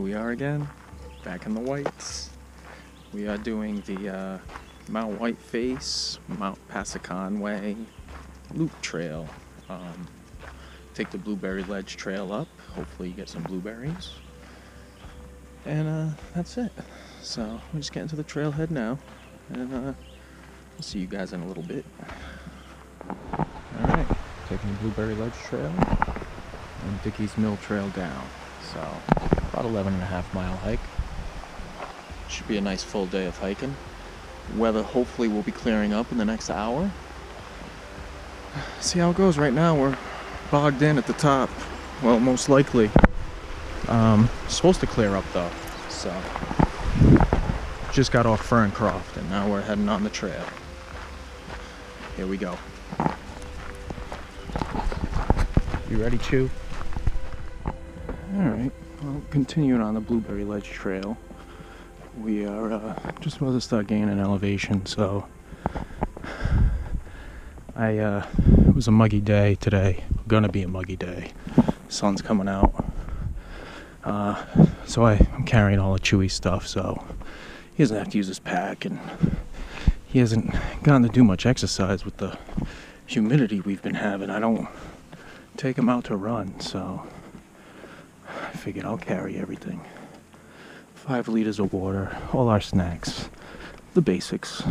we are again, back in the Whites. We are doing the Mount Whiteface Mt Passaconway loop trail. Take the Blueberry Ledge trail up. Hopefully you get some blueberries. And that's it. So we're just getting to the trailhead now. And I'll see you guys in a little bit. Alright, taking the Blueberry Ledge trail and Dickey's Mill trail down. So about 11.5 mile hike. Should be a nice full day of hiking. Weather hopefully will be clearing up in the next hour. See how it goes. Right now we're bogged in at the top. Well, most likely. Supposed to clear up though. So just got off Ferncroft and now we're heading on the trail. Here we go. You ready, Chew? Alright, well, continuing on the Blueberry Ledge trail. We are just about to start gaining elevation, so it was a muggy day today. Gonna be a muggy day. Sun's coming out. So I'm carrying all the Chewy stuff, so he doesn't have to use his pack, and he hasn't gotten to do much exercise with the humidity we've been having. I don't take him out to run, so I figured I'll carry everything. 5 liters of water, all our snacks, the basics.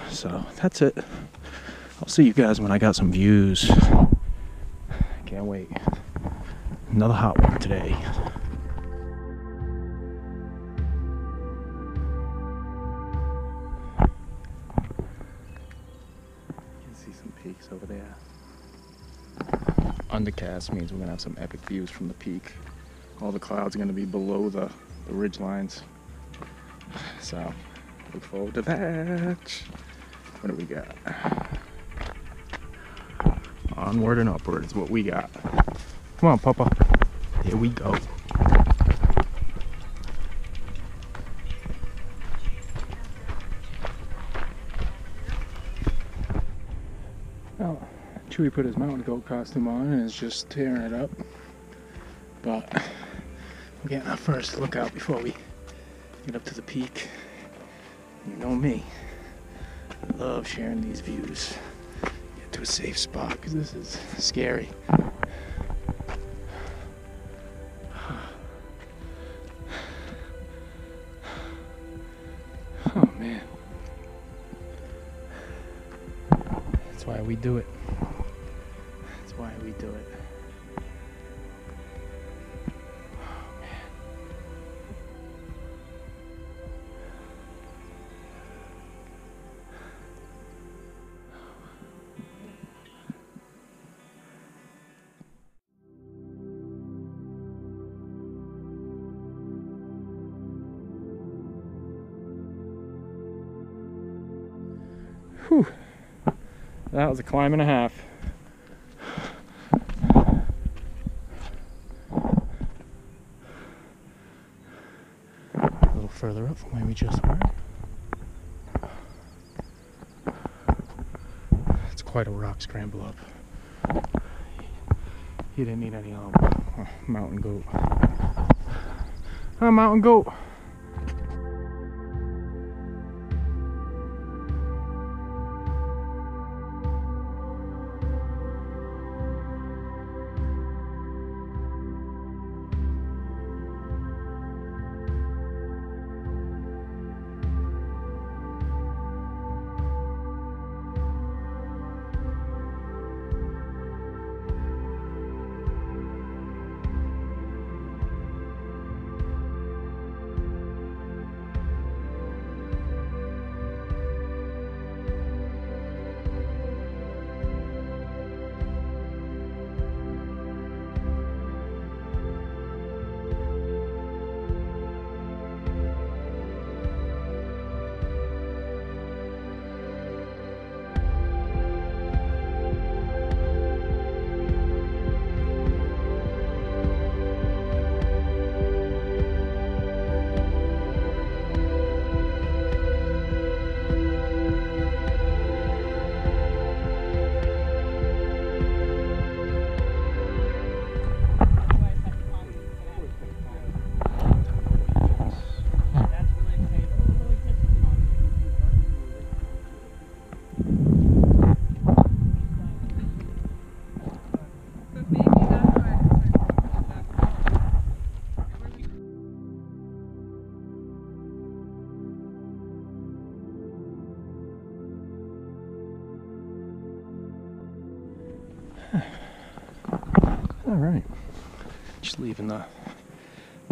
So that's it. I'll see you guys when I got some views. Can't wait. Another hot one today. You can see some peaks over there. Undercast means we're gonna have some epic views from the peak. All the clouds are gonna be below the ridge lines. So look forward to that. What do we got? Onward and upward is what we got. Come on, Papa. Here we go. Well, Chewie put his mountain goat costume on and is just tearing it up. But we're getting our first lookout before we get up to the peak. You know me. I love sharing these views. Get to a safe spot because this is scary. Oh man. That's why we do it. That's why we do it. Whew. That was a climb and a half. A little further up from where we just were. It's quite a rock scramble up. He didn't need any help. Oh, mountain goat. Oh, mountain goat. Alright. Just leaving the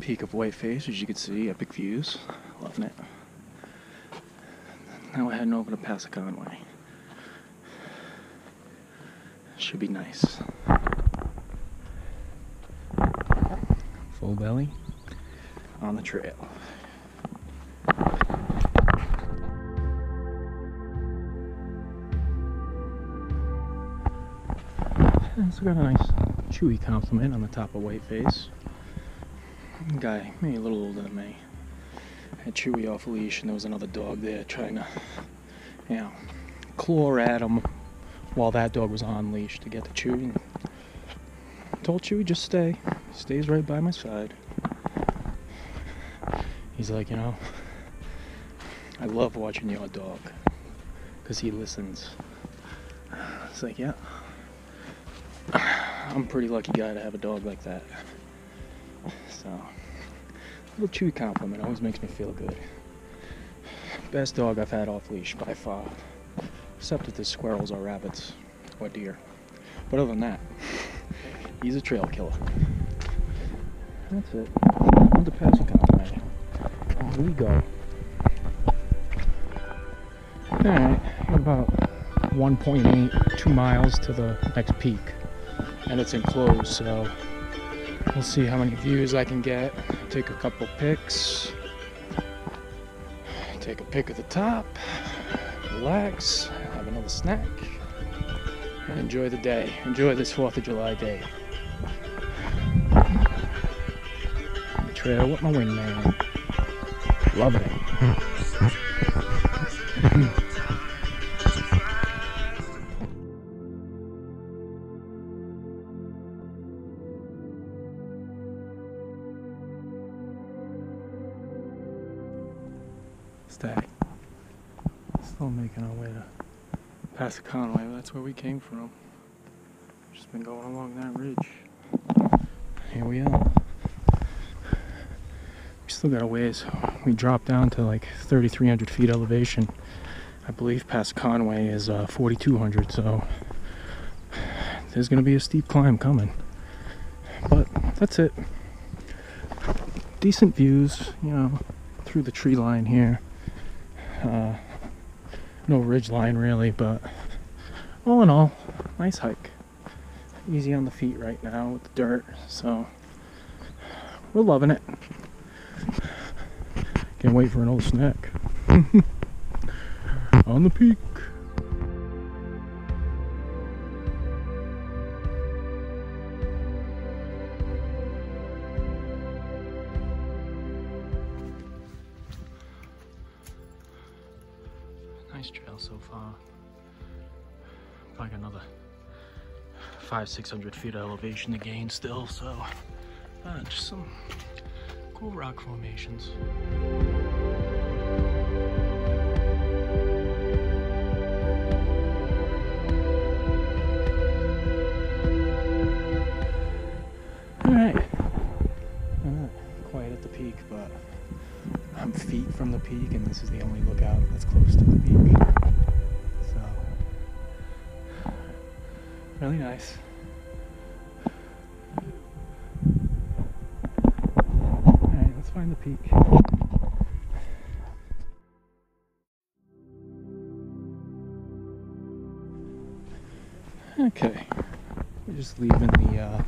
peak of Whiteface, as you can see, epic views. Loving it. Now we're heading over to Passaconway. Should be nice. Full belly on the trail. So got a nice Chewie compliment on the top of Whiteface. Guy, maybe a little older than me, had Chewie off a leash, and there was another dog there trying to, you know, claw at him while that dog was on leash to get to Chewie. And told Chewie, just stay. He stays right by my side. He's like, you know, I love watching your dog because he listens. It's like, yeah, I'm a pretty lucky guy to have a dog like that. So, a little Chewy compliment always makes me feel good. Best dog I've had off leash by far, except if there's squirrels or rabbits or deer. But other than that, he's a trail killer. That's it. On to Passaconway. Here we go. Alright, about 1.8, 2 miles to the next peak. And it's enclosed, so we'll see how many views I can get. Take a couple pics. Take a pic at the top. Relax. Have another snack. And enjoy the day. Enjoy this 4th of July day. On the trail with my wingman. Loving it. Stay. Still making our way to Passaconway. That's where we came from. Just been going along that ridge. Here we are. We still got a ways. We dropped down to like 3,300 feet elevation. I believe Passaconway is 4,200, so there's going to be a steep climb coming. But that's it. Decent views, you know, through the tree line here. No ridge line really, but all in all, nice hike. Easy on the feet right now with the dirt, so we're loving it. Can't wait for an old snack. On the peak. Nice trail so far. Like another 500-600 feet of elevation to gain still, so just some cool rock formations. Alright, I'm not quite at the peak, but I'm feet from the peak, and this is the only lookout that's close to the peak. So, really nice. Alright, let's find the peak. Okay, we're just leaving the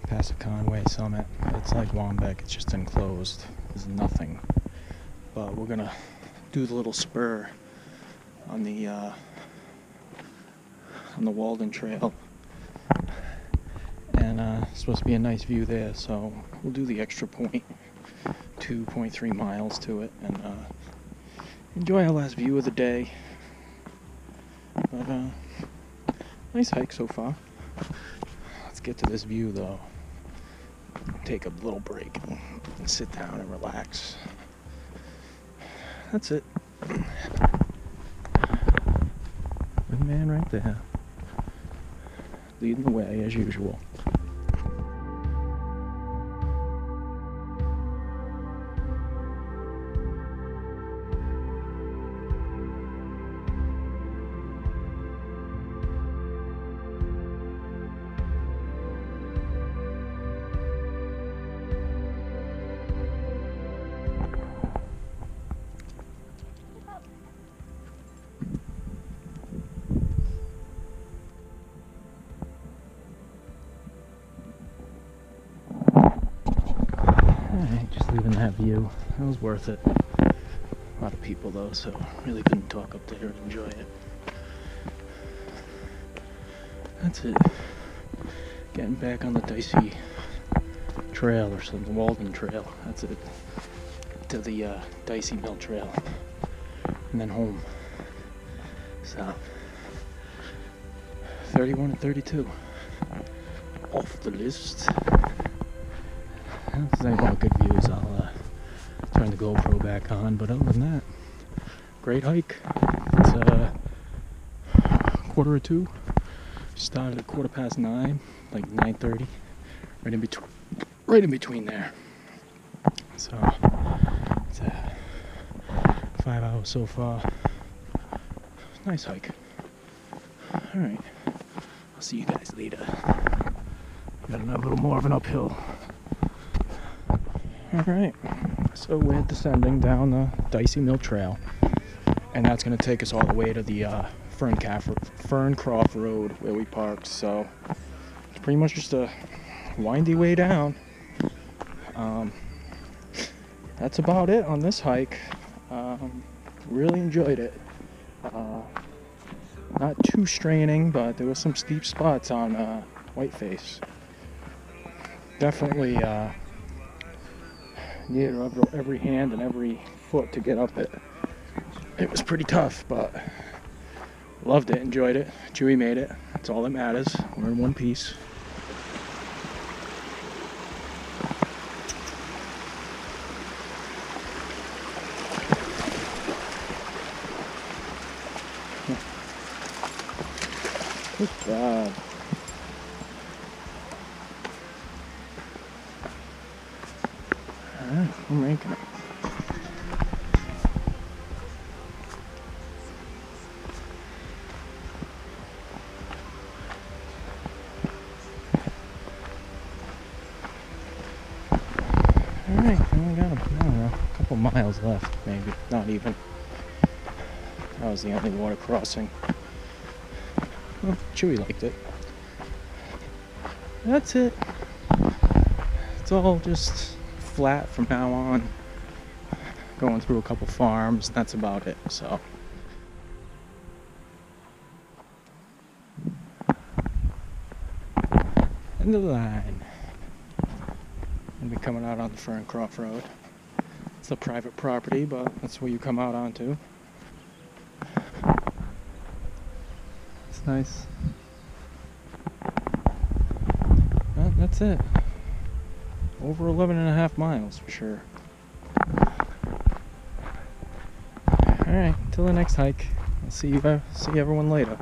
Passaconway summit. It's like Wombeck, it's just enclosed. There's nothing. But we're gonna do the little spur on the Walden Trail, and it's supposed to be a nice view there. So we'll do the extra 2.3 miles to it, and enjoy our last view of the day. But nice hike so far. Let's get to this view though. Take a little break and sit down and relax. That's it. Good man right there. Leading the way as usual. leaving that view. It was worth it. A lot of people though, so really couldn't talk up there and enjoy it. That's it. Getting back on the Dicey Trail or something, Walden Trail. That's it. To the Dicey Mill Trail. And then home. So 31 and 32. Off the list. If there's any more good views, I'll turn the GoPro back on. But other than that, great hike. It's 1:45. Started at 9:15, like 9:30, right in between there. So it's 5 hours so far. Nice hike. All right, I'll see you guys later. Got a little more of an uphill. All right, so we're descending down the Dicey Mill Trail, and that's gonna take us all the way to the Ferncroft Road where we parked. So it's pretty much just a windy way down. That's about it on this hike. Really enjoyed it. Not too straining, but there were some steep spots on Whiteface. Definitely needed every hand and every foot to get up it. It was pretty tough, but loved it, enjoyed it. Chewie made it. That's all that matters. We're in one piece. Good job. Alright, we're making it. Alright, we got a couple miles left, maybe. Not even. That was the only water crossing. Well, Chewie liked it. That's it. It's all just flat from now on. Going through a couple farms, that's about it, so. End of the line. We'll be coming out on the Ferncroft Road. It's a private property, but that's where you come out onto. It's nice. Well, that's it. Over 11.5 miles for sure. Alright, till the next hike. I'll see everyone later.